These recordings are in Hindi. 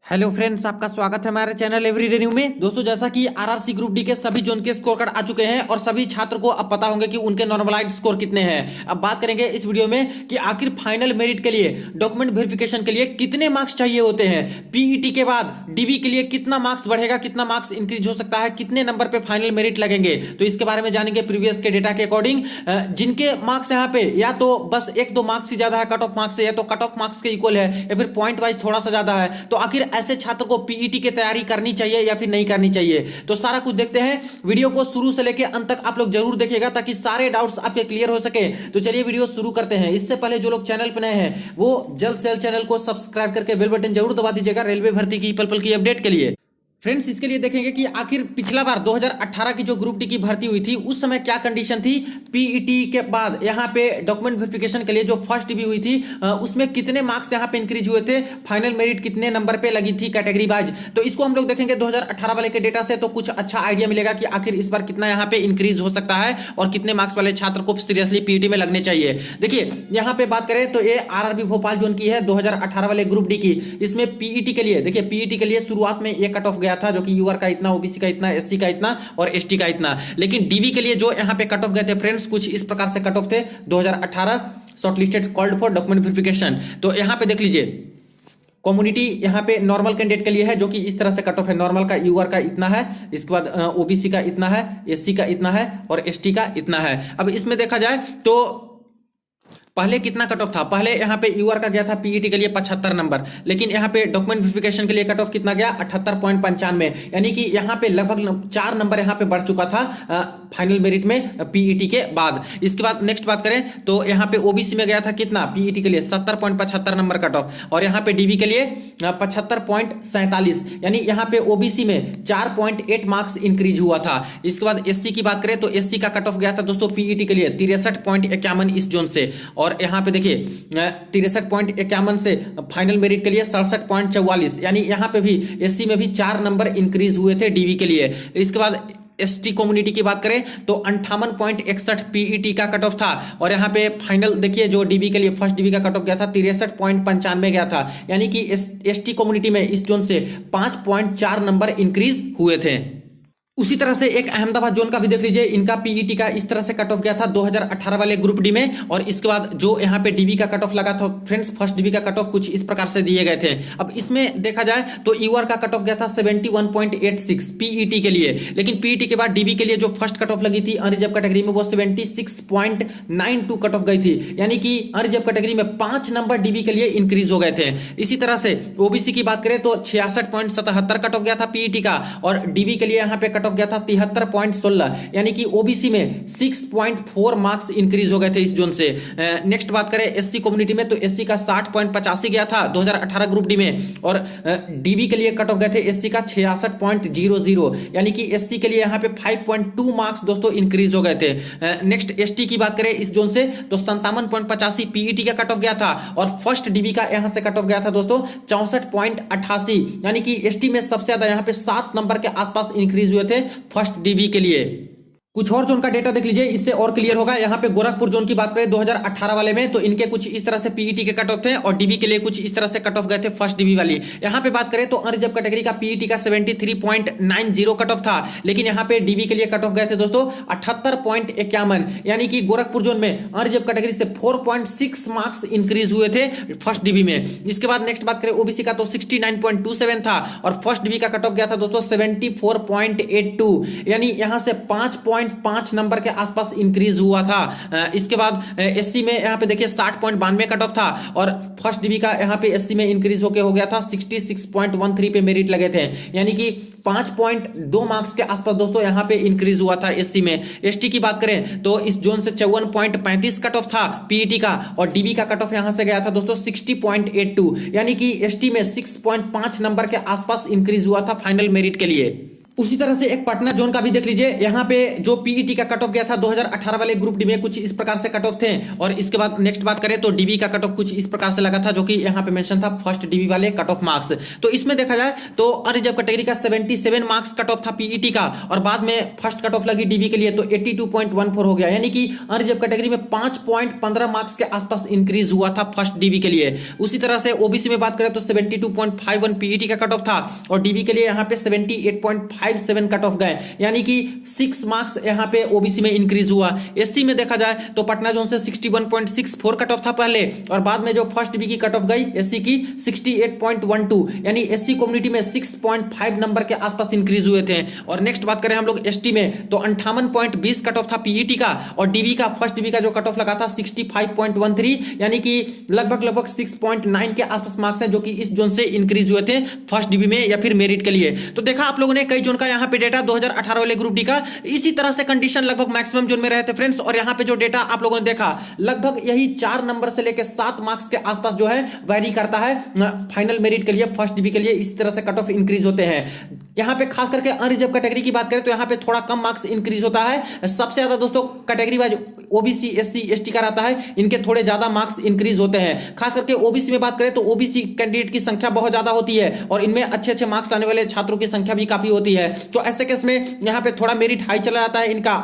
हेलो फ्रेंड्स, आपका स्वागत है हमारे चैनल एवरीडे न्यू में। दोस्तों, जैसा कि आरआरसी ग्रुप डी के सभी जोन के स्कोर कार्ड आ चुके हैं और सभी छात्र को अब पता होंगे कि उनके नॉर्मलाइज्ड स्कोर कितने हैं। अब बात करेंगे इस वीडियो में कि आखिर फाइनल मेरिट के लिए डॉक्यूमेंट वेरिफिकेशन के लिए कितने मार्क्स चाहिए होते हैं, पीईटी के बाद डीबी के लिए कितना मार्क्स बढ़ेगा, कितना मार्क्स इंक्रीज हो सकता है, कितने नंबर पे फाइनल मेरिट लगेंगे। तो इसके बारे में जानेंगे प्रीवियस के डेटा के अकॉर्डिंग। जिनके मार्क्स यहाँ पे या तो बस एक दो मार्क्स ही ज्यादा है कट ऑफ मार्क्स से, या तो कट ऑफ मार्क्स के इक्वल है, या फिर पॉइंट वाइज थोड़ा सा ज्यादा है, तो आखिर ऐसे छात्र को पीईटी की तैयारी करनी चाहिए या फिर नहीं करनी चाहिए। तो सारा कुछ देखते हैं। वीडियो को शुरू से लेकर अंत तक आप लोग जरूर देखिएगा ताकि सारे डाउट्स आपके क्लियर हो सके। तो चलिए वीडियो शुरू करते हैं। इससे पहले जो लोग चैनल पर नए हैं वो जल्द से जल्द चैनल को सब्सक्राइब करके बेल बटन जरूर दबा दीजिएगा रेलवे भर्ती की पल पल की अपडेट के लिए। फ्रेंड्स, इसके लिए देखेंगे कि आखिर पिछला बार 2018 की जो ग्रुप डी की भर्ती हुई थी उस समय क्या कंडीशन थी। पीईटी के बाद यहाँ पे डॉक्यूमेंट वेरिफिकेशन के लिए जो फर्स्ट डीबी हुई थी उसमें कितने मार्क्स यहाँ पे इंक्रीज हुए थे, फाइनल मेरिट कितने नंबर पे लगी थी कैटेगरी वाइज। तो इसको हम लोग देखेंगे 2018 वाले के डेटा से, तो कुछ अच्छा आइडिया मिलेगा कि आखिर इस बार कितना यहाँ पे इंक्रीज हो सकता है और कितने मार्क्स वाले छात्र को सीरियसली पीईटी में लगने चाहिए। देखिए यहाँ पे बात करें तो ये आरआरबी भोपाल जोन की है 2018 वाले ग्रुप डी की। इसमें पीईटी के लिए देखिए, पीईटी के लिए शुरुआत में ये कट ऑफ गया था जो कि यूआर का इतना, ओबीसी का इतना, एससी का इतना और एसटी का इतना। लेकिन डीबी के लिए जो यहां पे कट ऑफ गए थे फ्रेंड्स, कुछ इस प्रकार से कट ऑफ थे 2018 shortlisted called for document verification. तो यहां पे देख लीजिए, कम्युनिटी यहाँ पे नॉर्मल कैंडिडेट के लिए है जो कि इस तरह से कट ऑफ है। नॉर्मल का यूआर का इतना है, इसके बाद ओबीसी का इतना है, एससी का इतना है और एसटी का इतना है। अब इसमें देखा जाए तो पहले कितना कट ऑफ था। पहले यहाँ पे यूआर का गया था पीईटी के लिए 75 नंबर, लेकिन यहाँ पे डॉक्यूमेंट वेरिफिकेशन के लिए कट ऑफ कितना गया 78.95, यानी कि यहाँ पे लगभग 4 नंबर यहाँ पे बढ़ चुका था फाइनल मेरिट में पीईटी के बाद। इसके बाद नेक्स्ट बात करें तो यहाँ पे ओबीसी में गया था कितना पीईटी के लिए 70.75 नंबर कट ऑफ, और यहाँ पे डीबी के लिए 75.47, यानी यहाँ पे ओबीसी में 4.8 मार्क्स इंक्रीज हुआ था। इसके बाद एससी की बात करें तो एससी का कट ऑफ गया था दोस्तों पीईटी के लिए 63.51 इस जोन से, और यहां पे देखिए 63.51 से फाइनल मेरिट के लिए 67.44, यानी यहां पे भी एससी में भी 4 नंबर इंक्रीज हुए थे डीवी के लिए। इसके बाद एसटी कम्युनिटी की बात करें तो 58.61 पीईटी का कट ऑफ था, और यहां पे फाइनल देखिए जो डीबी के लिए फर्स्ट डीबी का कट ऑफ गया था 63.95 गया था, यानी कि एसटी कम्युनिटी में इस जोन से 5.4 नंबर इंक्रीज हुए थे। उसी तरह से एक अहमदाबाद जोन का भी देख लीजिए, इनका पीईटी का इस तरह से कट ऑफ गया था 2018 वाले ग्रुप डी में, और इसके बाद जो यहाँ पे डीबी का कट ऑफ लगा था फ्रेंड्स, फर्स्ट डीबी का कट ऑफ कुछ इस प्रकार से दिए गए थे। अब इसमें देखा जाए तो यूआर का कट ऑफ गया था 71.86 पीईटी के लिए, लेकिन पीईटी के बाद डीबी के लिए जो फर्स्ट कट ऑफ लगी थी अनरिजर्व कैटेगरी में वो 76.92 कट ऑफ गई थी, यानी कि अनरिजर्व कैटेगरी में 5 नंबर डीबी के लिए इंक्रीज हो गए थे। इसी तरह से ओबीसी की बात करें तो 66.77 कट ऑफ गया था पीईटी का, और डीबी के लिए यहाँ पे कट ऑफ गया था 73.16, यानी कि ओबीसी में 6.4 मार्क्स इंक्रीज हो गए थे इस जोन से। नेक्स्ट बात करें एससी कम्युनिटी में तो एससी का 60.85 गया था 2018 ग्रुप डी में, और डीबी के लिए कट ऑफ गए थे एससी का 66.00, यानी कि एससी के लिए यहां पे 5.2 मार्क्स दोस्तों इंक्रीज हो गए थे। नेक्स्ट एसटी की बात करें इस जोन से तो 57.85 पीईटी का कट ऑफ गया था, और फर्स्ट डीबी का यहां से कट ऑफ गया था दोस्तों 64.88, यानी कि एसटी में सबसे ज्यादा यहां पे 7 नंबर के आसपास इंक्रीज हुए थे फर्स्ट डीवी के लिए। कुछ और जोन का डेटा देख लीजिए, इससे और क्लियर होगा। यहाँ पे गोरखपुर जोन की बात करें 2018 वाले में तो इनके कुछ इस तरह से पीईटी के कट ऑफ थे, और डीबी के लिए कुछ इस तरह से कट ऑफ गए थे फर्स्ट डीबी वाली। यहाँ पे बात करें तो अनरिजर्व कैटेगरी का पीईटी का 73.90 कट ऑफ था, लेकिन यहाँ पे डीबी के लिए कट ऑफ गए थे दोस्तों 78.51, यानी कि गोरखपुर जोन में अनरिजर्व कैटेगरी से 4.6 मार्क्स इंक्रीज हुए थे फर्स्ट डीबी में। इसके बाद नेक्स्ट बात करें ओबीसी का तो 69.27 था, और फर्स्ट डीबी का कट ऑफ गया था दोस्तों 74.82, यानी यहां से 5 नंबर के आसपास इंक्रीज हुआ था। इसके बाद एससी में यहां पे देखिए 60.92 कट ऑफ था, और फर्स्ट डीबी का यहां पे एससी में इंक्रीज होके हो गया था 66.13 पे मेरिट लगे थे, यानी कि 5.2 मार्क्स के आसपास दोस्तों यहां पे इंक्रीज हुआ था एससी में। एसटी की बात करें तो इस जोन से 54.35 कट ऑफ था पीईटी का, और डीबी का कट ऑफ यहां से गया था दोस्तों 60.82, यानी कि एसटी में 6.5 नंबर के आसपास इंक्रीज हुआ था फाइनल मेरिट के लिए। उसी तरह से एक पटना जोन का भी देख लीजिए। यहाँ पे जो पीईटी का कट ऑफ गया था 2018 वाले ग्रुप डी में कुछ इस प्रकार से कट ऑफ थे। और इसके बाद नेक्स्ट बात करें तो डीबी का कट ऑफ कुछ इस प्रकार से लगा था, जो कि यहाँ पे मेंशन था फर्स्ट डीबी वाले कट ऑफ मार्क्स। तो इसमें देखा जाए तो अनरिजर्व कैटेगरी का 77 मार्क्स कट ऑफ था पीईटी का, और बाद में फर्स्ट कट ऑफ लगी डीबी के लिए तो 82.14 हो गया, यानी कि अनरिजर्व कैटेगरी में 5.15 मार्क्स के आसपास इंक्रीज हुआ था फर्स्ट डीबी के लिए। उसी तरह से ओबीसी में बात करें तो 72.51 पीईटी का कट ऑफ था, और डीबी के लिए यहाँ पे 78.57 कट ऑफ गए, यानी कि 6 मार्क्स यहाँ पे ओबीसी में इंक्रीज हुआ। एससी में देखा जाए तो पटना जोन से 61.64 कट ऑफ था पहले, और बाद में जो फर्स्ट डीबी की कट ऑफ गई एससी की 68.12, यानी एससी कम्युनिटी में 6.5 नंबर के आसपास इंक्रीज हुए थे। और नेक्स्ट बात करें हम लोग एसटी में तो 58.20 कट ऑफ था पीईटी का, और डीबी का फर्स्ट डीबी का जो कट ऑफ लगा था 65.13, यानी कि लगभग 6.9 के आसपास मार्क्स हैं जो कि इस जोन से इंक्रीज हुए थे फर्स्ट डीबी में या फिर मेरिट के लिए। तो देखा आप लोगों ने कई जोन का यहाँ पे डेटा 2018 वाले ग्रुप डी का, इसी तरह से कंडीशन लगभग मैक्सिमम जोन में रहे थे फ्रेंड्स। और यहाँ पे जो डेटा आप लोगों ने देखा लगभग यही 4 नंबर से लेकर 7 मार्क्स के आसपास जो है वैरी करता है फाइनल मेरिट के लिए, फर्स्ट डीबी के लिए इसी तरह से कट ऑफ इंक्रीज होते हैं। यहाँ पे खास करके अनरिजर्व कैटेगरी की बात करें तो यहाँ पे थोड़ा कम मार्क्स इंक्रीज होता है। सबसे ज्यादा दोस्तों category wise OBC SC ST का रहता है, इनके थोड़े ज्यादा मार्क्स इंक्रीज होते हैं। खास करके ओबीसी में बात करें तो ओबीसी कैंडिडेट की संख्या बहुत ज्यादा होती है, और इनमें अच्छे मार्क्स लाने वाले छात्रों की संख्या भी काफी होती है। तो ऐसे केस में यहाँ पे थोड़ा मेरिट हाई चला जाता है इनका,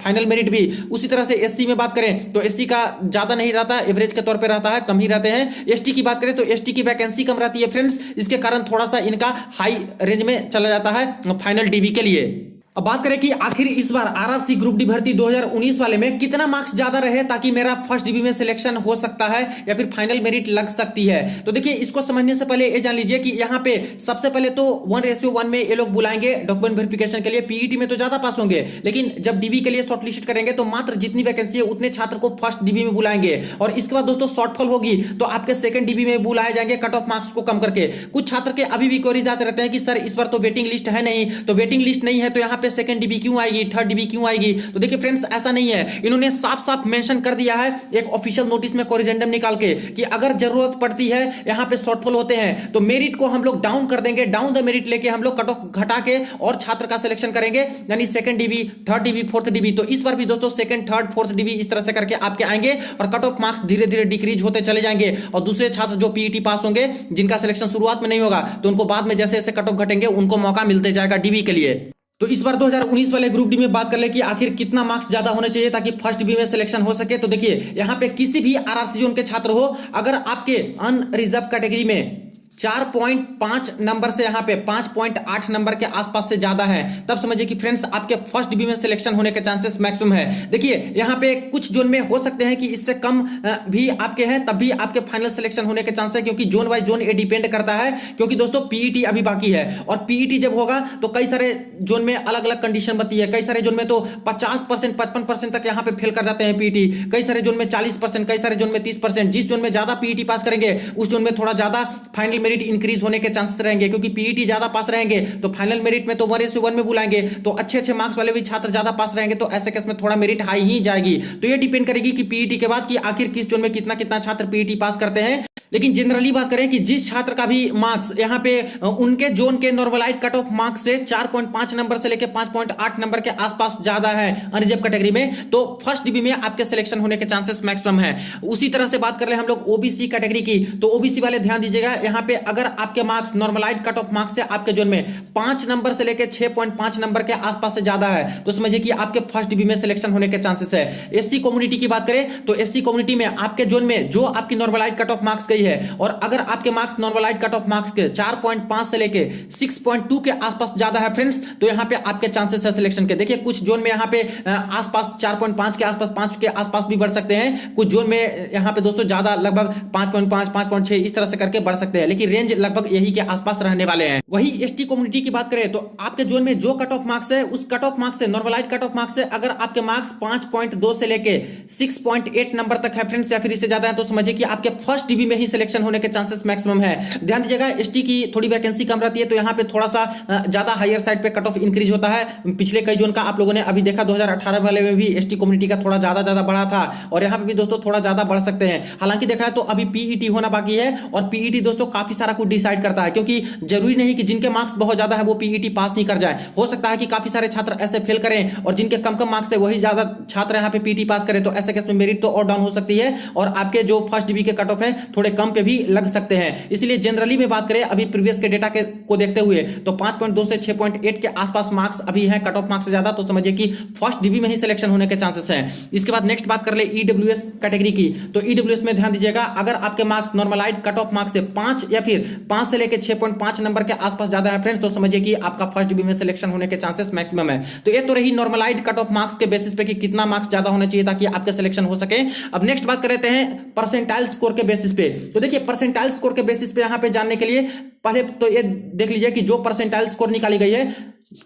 फाइनल मेरिट भी। उसी तरह से एससी में बात करें तो एससी का ज्यादा नहीं रहता, एवरेज के तौर पे रहता है, कम ही रहते हैं। एसटी की बात करें तो एसटी की वैकेंसी कम रहती है फ्रेंड्स, इसके कारण थोड़ा सा इनका हाई रेंज में चला जाता है फाइनल डीबी के लिए। अब बात करें कि आखिर इस बार आरआरसी ग्रुप डी भर्ती 2019 वाले में कितना मार्क्स ज्यादा रहे ताकि मेरा फर्स्ट डीबी में सिलेक्शन हो सकता है या फिर फाइनल मेरिट लग सकती है। तो देखिए इसको समझने से पहले ये जान लीजिए कि यहाँ पे सबसे पहले तो 1:1 में ये लोग बुलाएंगे डॉक्यूमेंट वेरिफिकेशन के लिए। पीईटी में तो ज्यादा पास होंगे, लेकिन जब डीबी के लिए शॉर्टलिस्ट करेंगे तो मात्र जितनी वैकेंसी है उतने छात्र को फर्स्ट डीबी में बुलाएंगे, और इसके बाद दोस्तों शॉर्टफॉल होगी तो आपके सेकंड डीबी में बुलाए जाएंगे कट ऑफ मार्क्स को कम करके। कुछ छात्र के अभी भी क्वेरीज आते रहते हैं कि सर इस बार तो वेटिंग लिस्ट है नहीं, तो वेटिंग लिस्ट नहीं है तो यहाँ पे सेकंड डीबी क्यों आएगी, थर्ड डीबी क्यों आएगी। तो देखिए फ्रेंड्स ऐसा नहीं है, इन्होंने साफ साफ मेंशन कर दिया है एक ऑफिशियल नोटिस में कोरिजेंडम निकाल के कि अगर जरूरत पड़ती है यहाँ पे शॉर्टफॉल होते हैं तो मेरिट को हम लोग डाउन कर देंगे, डाउन द मेरिट लेके हम लोग कट ऑफ घटा के और छात्र का सिलेक्शन करेंगे, यानी second dB, third dB, fourth dB. तो इस बार भी दोस्तों सेकंड थर्ड फोर्थ डीबी इस तरह से करके आपके आएंगे और कट ऑफ मार्क्स धीरे धीरे डिक्रीज होते चले जाएंगे, और दूसरे छात्र जो पीईटी पास होंगे जिनका सिलेक्शन शुरुआत में नहीं होगा तो उनको बाद में जैसे जैसे कट ऑफ घटेंगे उनको मौका मिलते जाएगा डीबी के लिए। तो इस बार 2019 वाले ग्रुप डी में बात कर ले कि आखिर कितना मार्क्स ज्यादा होने चाहिए ताकि फर्स्ट बी में सिलेक्शन हो सके। तो देखिए यहाँ पे किसी भी आरआरसी जोन के छात्र हो, अगर आपके अनरिजर्व कैटेगरी में 4.5 नंबर से यहाँ पे 5.8 नंबर के आसपास से ज्यादा है, तब समझिए कि फ्रेंड्स आपके फर्स्ट डीबी में सिलेक्शन होने के चांसेस मैक्सिमम है। देखिए यहाँ पे कुछ जोन में हो सकते हैं कि इससे कम भी आपके हैं, तब भी आपके फाइनल सिलेक्शन होने के चांस है, क्योंकि जोन वाइज जोन ये डिपेंड करता है। क्योंकि दोस्तों पीईटी अभी बाकी है, और पीईटी जब होगा तो कई सारे जोन में अलग अलग कंडीशन बनती है। कई सारे जोन में तो 50% 55% तक यहाँ पे फेल कर जाते हैं पीईटी, कई सारे जोन में 40%, कई सारे जोन में 30%। जिस जोन में ज्यादा पीईटी पास करेंगे उस जोन में थोड़ा ज्यादा फाइनल मेरिट इंक्रीज होने के चांसेस रहेंगे, क्योंकि पीईटी ज्यादा पास रहेंगे तो फाइनल मेरिट में तो 1:1 में बुलाएंगे, तो अच्छे मार्क्स वाले भी छात्र ज्यादा पास रहेंगे, तो ऐसे केस में थोड़ा मेरिट हाई ही जाएगी। तो ये डिपेंड करेगी कि पीईटी के बाद कि आखिर किस जोन में कितना कितना छात्र पीईटी पास करते हैं। लेकिन जनरली बात करें कि जिस छात्र का भी मार्क्स यहाँ पे उनके जोन के नॉर्मलाइज्ड कट ऑफ मार्क्स से 4.5 नंबर से लेकर 5.8 नंबर के आसपास ज्यादा है अनरिजर्व कैटेगरी में, तो फर्स्ट डीबी में आपके सिलेक्शन होने के चांसेस मैक्सिमम है। उसी तरह से बात कर ले हम लोग ओबीसी कैटेगरी की, तो ओबीसी वाले ध्यान दीजिएगा, यहाँ पे अगर आपके marks normalised cut off marks से आपके जोन में 5 नंबर से लेकर 6.5 नंबर के आसपास से ज्यादा है, तो समझिए कि आपके फर्स्ट डीबी में सिलेक्शन होने के चांसेस है। एससी कम्युनिटी की बात करें तो एससी कम्युनिटी में आपके जोन में जो आपकी नॉर्मलाइज्ड कट ऑफ मार्क्स गई है, और अगर आपके marks normalised cut off marks के 4.5 से लेके 6.2 के आसपास ज्यादा है फ्रेंड्स, तो यहाँ पे आपके चांसेस है सिलेक्शन के। देखिए कुछ जोन में यहाँ पे आसपास 4.5 के आसपास 5 के आसपास भी बढ़ सकते हैं, कुछ जोन में यहाँ पे दोस्तों ज्यादा लगभग 5.5 5.6 इस तरह से करके बढ़ सकते हैं, लेकिन रेंज लगभग यही के आसपास रहने वाले हैं। वही एसटी कम्युनिटी की बात करें तो आपके जोन में जो कट ऑफ मार्क्स है उस कट ऑफ मार्क्स से नॉर्मलाइज्ड कट ऑफ मार्क्स से अगर आपके मार्क्स 5.2 से लेके 6.8 नंबर तक है फ्रेंड्स या फिर इससे ज्यादा है, तो समझिए कि आपके फर्स्ट डीबी में ही ही सिलेक्शन होने के चांसेस मैक्सिमम है। ध्यान दीजिएगा, एसटी की थोड़ी वैकेंसी कम रहती है, तो यहाँ पे थोड़ा सा ज्यादा हायर साइड पे कट ऑफ इंक्रीज होता है। पिछले कई जोन का आप लोगों ने अभी देखा, 2018 वाले में भी एसटी कम्युनिटी का थोड़ा ज्यादा बढ़ा था, और यहाँ पे भी दोस्तों थोड़ा ज्यादा बढ़ सकते हैं। हालांकि देखा है तो अभी पीईटी होना बाकी है, और पीईटी दोस्तों काफी सारा कुछ डिसाइड करता है, क्योंकि जरूरी नहीं कि जिनके मार्क्स बहुत ज्यादा है वो पीईटी पास नहीं कर जाए। हो सकता है कि काफी सारे छात्र ऐसे फेल करें, और जिनके कम मार्क्स है वही ज्यादा छात्र यहाँ पे पीईटी पास करें, तो ऐसे केस में मेरिट तो और डाउन हो सकती है, और आपके जो फर्स्ट डिवी के कट ऑफ है थोड़े कम पे भी लग सकते हैं। इसलिए जनरली में बात करें अभी प्रीवियस के डेटा को देखते हुए, तो 5.2 से 6.8 के आसपास मार्क्स अभी है कट ऑफ मार्क्स से ज्यादा, तो समझिए कि फर्स्ट डिवी में ही सिलेक्शन होने के चांसेस हैं। इसके बाद नेक्स्ट बात कर ले ईडब्ल्यूएस कैटेगरी की, तो ईडब्ल्यूएस में ध्यान दीजिएगा, अगर आपके marks normalised cut off marks से 5 या फिर 5 से लेकर 6.5 नंबर के आसपास ज्यादा है फ्रेंड्स, तो समझिए कि आपका फर्स्ट डिवी में सिलेक्शन होने के चांसेस मैक्सिमम है। तो ये तो रही नॉर्मलाइज्ड कट ऑफ मार्क्स के बेसिस पे कि कितना मार्क्स ज्यादा होना चाहिए ताकि आपका सिलेक्शन हो सके। अब नेक्स्ट बात कर लेते हैं परसेंटाइल स्कोर के बेसिस पे। तो देखिए, परसेंटाइल स्कोर के बेसिस पे यहां पे जानने के लिए पहले तो ये देख लीजिए कि जो परसेंटाइल स्कोर निकाली गई है,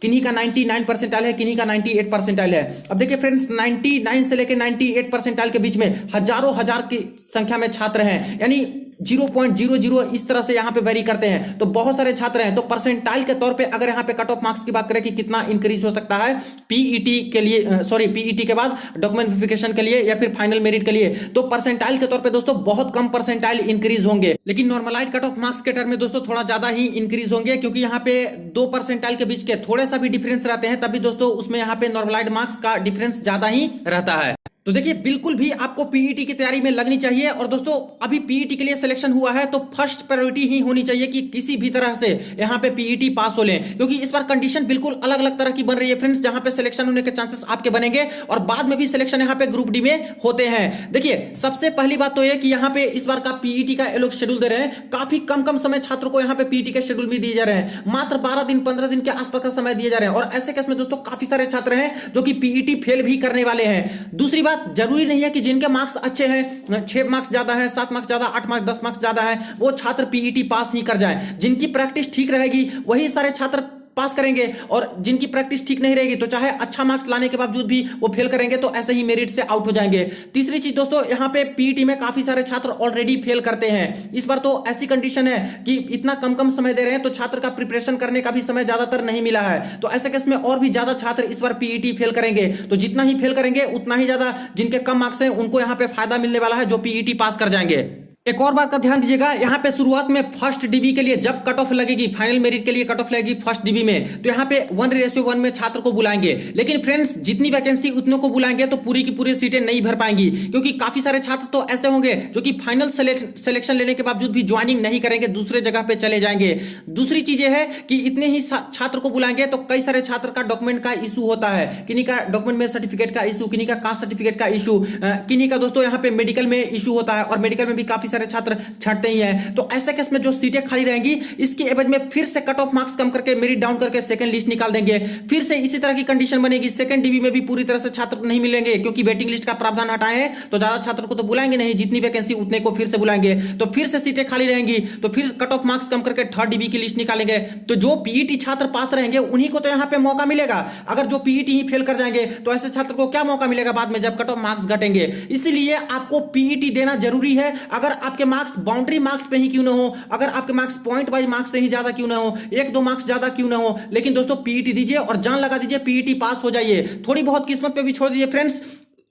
किन्हीं का 99 परसेंटाइल है, किन्हीं का 98 परसेंटाइल है। अब देखिए फ्रेंड्स, 99 से लेकर 98 परसेंटाइल के बीच में हजारों हजार की संख्या में छात्र हैं, यानी 0.00 इस तरह से यहां पे वेरी करते हैं, तो बहुत सारे छात्र हैं। तो परसेंटाइल के तौर पे अगर यहां पे कट ऑफ मार्क्स की बात करें कि कितना इंक्रीज हो सकता है पीईटी के लिए, पीईटी के बाद डॉक्यूमेंट वेरिफिकेशन के लिए या फिर फाइनल मेरिट के लिए, तो परसेंटाइल के तौर पे दोस्तों बहुत कम परसेंटाइल इंक्रीज होंगे। लेकिन नॉर्मलाइज्ड कट ऑफ मार्क्स के टर्म में दोस्तों थोड़ा ज्यादा ही इंक्रीज होंगे, क्योंकि यहाँ पे 2 परसेंटाइल के बीच के थोड़े सा भी डिफरेंस रहते हैं, तभी दोस्तों उसमें यहाँ पे नॉर्मलाइज्ड मार्क्स का डिफरेंस ज्यादा ही रहता है। तो देखिए, बिल्कुल भी आपको पीईटी की तैयारी में लगनी चाहिए, और दोस्तों अभी पीईटी के लिए सिलेक्शन हुआ है तो फर्स्ट प्रायोरिटी ही होनी चाहिए कि किसी भी तरह से यहां पे पीईटी पास हो लें, क्योंकि इस बार कंडीशन बिल्कुल अलग अलग तरह की बन रही है फ्रेंड्स, जहां पे सिलेक्शन होने के चांसेस आपके बनेंगे, और बाद में भी सिलेक्शन यहां पे ग्रुप डी में होते हैं। देखिए, सबसे पहली बात तो यह कि यहां पे इस बार का पीईटी का ये लोग शेड्यूल दे रहे हैं, काफी कम समय छात्रों को यहां पे पीईटी के शेड्यूल में दिए जा रहे हैं, मात्र 12 दिन 15 दिन के आसपास का समय दिए जा रहे हैं, और ऐसे केस में दोस्तों काफी सारे छात्र हैं जो कि पीईटी फेल भी करने वाले हैं। दूसरी बात, जरूरी नहीं है कि जिनके मार्क्स अच्छे हैं, 6 मार्क्स ज्यादा है, 7 मार्क्स ज्यादा, 8 मार्क्स 10 मार्क्स ज्यादा है, वो छात्र पीईटी पास ही कर जाए। जिनकी प्रैक्टिस ठीक रहेगी वही सारे छात्र पास करेंगे, और जिनकी प्रैक्टिस ठीक नहीं रहेगी तो चाहे अच्छा मार्क्स लाने के बावजूद भी वो फेल करेंगे, तो ऐसे ही मेरिट से आउट हो जाएंगे। तीसरी चीज दोस्तों, यहाँ पे पीईटी में काफी सारे छात्र ऑलरेडी फेल करते हैं। इस बार तो ऐसी कंडीशन है कि इतना कम समय दे रहे हैं, तो छात्र का प्रिपरेशन करने का भी समय ज्यादातर नहीं मिला है, तो ऐसे केस में और भी ज्यादा छात्र इस बार पीईटी फेल करेंगे। तो जितना ही फेल करेंगे उतना ही ज्यादा जिनके कम मार्क्स हैं उनको यहाँ पे फायदा मिलने वाला है, जो पीईटी पास कर जाएंगे। एक और बात का ध्यान दीजिएगा, यहाँ पे शुरुआत में फर्स्ट डिवी के लिए जब कट ऑफ लगेगी, फाइनल मेरिट के लिए कट ऑफ लगेगी फर्स्ट डिवी में, तो यहाँ पे 1:1 में छात्र को बुलाएंगे। लेकिन फ्रेंड्स, जितनी वैकेंसी उतनों को बुलाएंगे तो पूरी की पूरी सीटें नहीं भर पाएंगी, क्योंकि काफी सारे छात्र तो ऐसे होंगे जो कि फाइनल सिलेक्शन लेने के बावजूद भी ज्वाइनिंग नहीं करेंगे, दूसरे जगह पे चले जाएंगे। दूसरी चीज है कि इतने ही छात्र को बुलाएंगे तो कई सारे छात्र का डॉक्यूमेंट का इशू होता है, किन्हीं का डॉक्यूमेंट में सर्टिफिकेट का इशू, किन्हीं का कास्ट सर्टिफिकेट का इशू, किन्हीं का दोस्तों यहाँ पे मेडिकल में इशू होता है, और मेडिकल में भी काफी सारे छात्र छटते ही हैं। तो ऐसे केस में जो सीटें खाली रहेंगी, इसके एवज में फिर से कट ऑफ मार्क्स कम करके मेरिट डाउन करके सेकंड लिस्ट निकाल देंगे। फिर से इसी तरह की कंडीशन बनेगी, सेकंड डिवी में भी पूरी तरह से छात्र नहीं मिलेंगे, क्योंकि वेटिंग लिस्ट का प्रावधान हटाए हैं, तो ज्यादा छात्र को तो बुलाएंगे नहीं, जितनी वैकेंसी उतने को फिर से बुलाएंगे, तो फिर से सीटें खाली रहेंगी, तो फिर कट ऑफ मार्क्स कम करके थर्ड डिवी की लिस्ट निकालेंगे। तो जो पीईटी छात्र पास रहेंगे उन्हीं को तो यहाँ पे मौका मिलेगा। अगर जो पीईटी ही फेल कर जाएंगे तो ऐसे छात्र को क्या मौका मिलेगा बाद में, जब कट ऑफ मार्क्स घटेंगे। इसीलिए आपको पीईटी देना जरूरी है, अगर आपके मार्क्स बाउंड्री मार्क्स पे ही क्यों ना हो, अगर आपके मार्क्स पॉइंट वाइज मार्क्स से ही ज्यादा क्यों ना हो, 1-2 मार्क्स ज्यादा क्यों ना हो, लेकिन दोस्तों पीईटी दीजिए और जान लगा दीजिए, पीईटी पास हो जाइए। थोड़ी बहुत किस्मत पे भी छोड़ दीजिए फ्रेंड्स,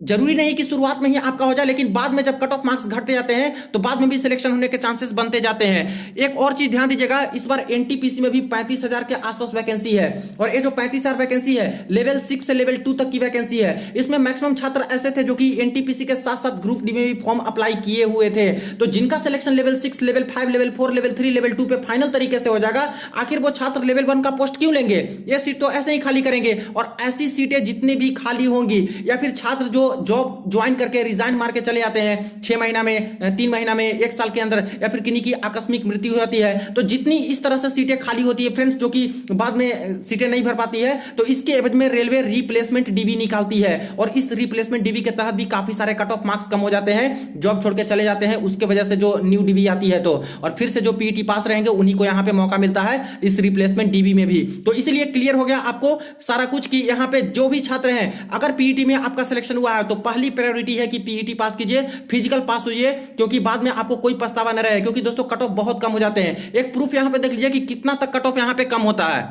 जरूरी नहीं कि शुरुआत में ही आपका हो जाए, लेकिन बाद में जब कट ऑफ मार्क्स घटते जाते हैं तो बाद में भी सिलेक्शन होने के चांसेस बनते जाते हैं। एक और चीज ध्यान दीजिएगा, इस बार एनटीपीसी में भी 35,000 के आसपास वैकेंसी है, और ये जो 35,000 वैकेंसी है लेवल 6 से लेवल 2 तक की वैकेंसी है। इसमें मैक्सिमम छात्र ऐसे थे जो कि एनटीपीसी के साथ साथ ग्रुप डी में भी फॉर्म अप्लाई किए हुए थे। तो जिनका selection level 6, level 5, level 4, level 3, level 2 पे फाइनल तरीके से हो जाएगा, आखिर वो छात्र लेवल 1 का पोस्ट क्यों लेंगे? ये सीट तो ऐसे ही खाली करेंगे, और ऐसी सीटें जितनी भी खाली होंगी, या फिर छात्र जो जॉब ज्वाइन करके रिजाइन मार के चले जाते हैं 6 महीना में, 3 महीना में, 1 साल के अंदर, या फिर किन्हीं की आकस्मिक मृत्यु हो जाती है, तो जितनी इस तरह से सीटें खाली होती है फ्रेंड्स, जो कि बाद में सीटें नहीं भर पाती है, तो इसके एवज में रेलवे रिप्लेसमेंट डीवी निकालती है, और इस रिप्लेसमेंट डीवी के तहत भी काफी सारे कट ऑफ मार्क्स कम हो जाते हैं, जॉब छोड़ के चले जाते हैं, उसके वजह से जो न्यू डीवी आती है, तो और फिर से जो पीईटी पास रहेंगे उन्हीं को यहाँ पे मौका मिलता है इस रिप्लेसमेंट डीवी में भी। तो इसीलिए क्लियर हो गया आपको सारा कुछ कि यहाँ पे जो भी छात्र हैं, अगर पीईटी में आपका सिलेक्शन हुआ है है तो पहली प्रायोरिटी है कि पीईटी पास कीजिए, फिजिकल पास होइए, क्योंकि बाद में आपको कोई पछतावा न रहे, क्योंकि दोस्तों कट ऑफ बहुत कम हो जाते हैं। एक प्रूफ यहां पे देख लीजिए कि कितना तक कट ऑफ यहां पे कम होता है।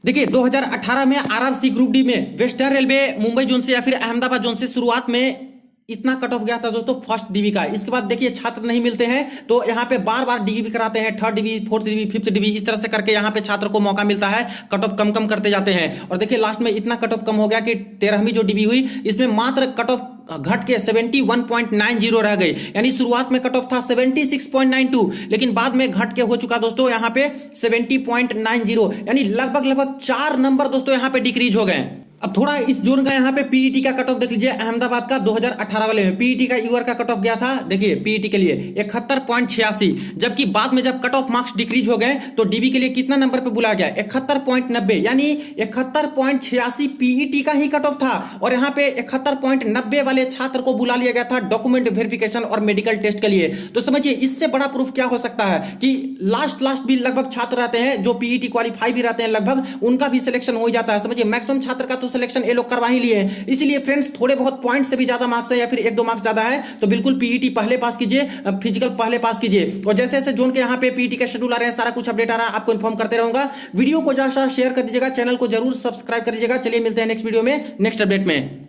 देखिए 2018 में आरआरसी ग्रुप डी में वेस्टर्न रेलवे मुंबई जोन से या फिर अहमदाबाद जोन से शुरुआत में इतना कट ऑफ गया था दोस्तों फर्स्ट डीबी का। इसके बाद देखिए छात्र नहीं मिलते हैं तो यहाँ पे बार बार डीबी कराते हैं, third dB, fourth dB, fifth dB, इस तरह से करके यहाँ पे छात्र को मौका मिलता है, कट ऑफ कम कम करते जाते हैं। और देखिए लास्ट में इतना कट ऑफ कम हो गया कि 13वीं जो डीबी हुई इसमें मात्र कट ऑफ घट के 71.90 रह गई। यानी शुरुआत में कट ऑफ था 76.92, लेकिन बाद में घट के हो चुका दोस्तों यहाँ पे 70.90, यानी लगभग 4 नंबर दोस्तों यहाँ पे डिक्रीज हो गए। अब थोड़ा इस जोन का यहाँ पे पीईटी का कट ऑफ देख लीजिए। अहमदाबाद का 2018 वाले में पीईटी का यूआर का कट ऑफ गया था, देखिए पीईटी के लिए 71.86, जबकि बाद में जब कट ऑफ मार्क्स डिक्रीज हो गए तो डीबी के लिए कितना नंबर पे बुलाया गया, 71.90, यानी 71.86 पीईटी का ही कट ऑफ था। और यहाँ पे 71.90 वाले छात्र को बुला लिया गया था डॉक्यूमेंट वेरिफिकेशन और मेडिकल टेस्ट के लिए। तो समझिए इससे बड़ा प्रूफ क्या हो सकता है कि लास्ट भी लगभग छात्र रहते हैं जो पीईटी क्वालिफाई भी रहते हैं, लगभग उनका भी सिलेक्शन हो जाता है। समझिए मैक्सिमम छात्र का तो सिलेक्शन ये लोग करवा ही लिए हैं। इसीलिए फ्रेंड्स थोड़े बहुत पॉइंट से भी ज्यादा मार्क्स है या फिर 1-2 मार्क्स ज्यादा है तो बिल्कुल पीईटी पहले पास कीजिए, फिजिकल पहले पास कीजिए। और जैसे जैसे जोन के यहाँ पे पीईटी का शेड्यूल आ रहे हैं, सारा कुछ अपडेट आ रहा है, आपको इन्फॉर्म करते रहूंगा। वीडियो को ज्यादा शेयर कर दीजिएगा, चैनल को जरूर सब्सक्राइब कर दीजिएगा। चलिए मिलते हैं नेक्स्ट वीडियो में नेक्स्ट अपडेट में।